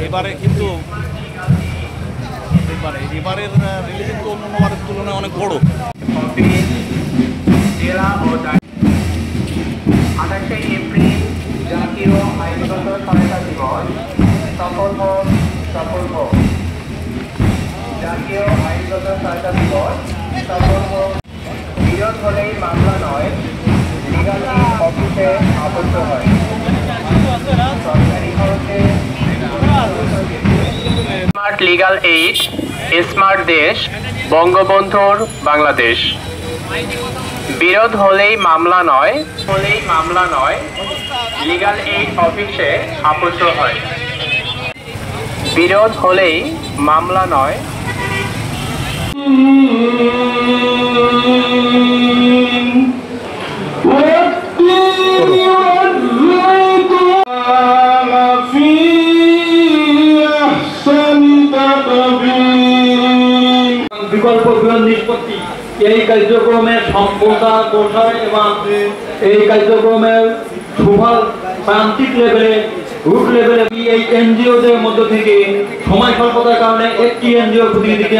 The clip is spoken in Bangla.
এবারে কিন্তু এবারের রিলি কিন্তু অন্যবারের তুলনায় অনেক বড়। 28শে এপ্রিল জাতীয় আইনগত সহায়তা দিবস। সফল হোক, সফল হোক। জাতীয় আইনগত সহায়তা দিবস সফল হোক। বিরোধ হলেই মামলা নয়, লিগাল অফিসে আবদ্ধ হয়। সরকারি খরচে স্মার্ট লিগাল এইড, স্মার্ট দেশ, বঙ্গবন্ধুর বাংলাদেশ। বিরোধ হলেই মামলা নয়, লিগাল এইড অফিসে আবদ্ধ হয়। বিরোধ হলেই মামলা নয়। বিকল্প নিষ্পত্তি এই কার্যক্রমের সম্পূর্ণতা প্রসার এবং এই কার্যক্রমের সুফল প্রান্তিক লেভেলে রুট লেভেলে এই এনজিওদের মধ্য থেকে সময় স্বল্পতার কারণে একটি এনজিও প্রতিনিধিকে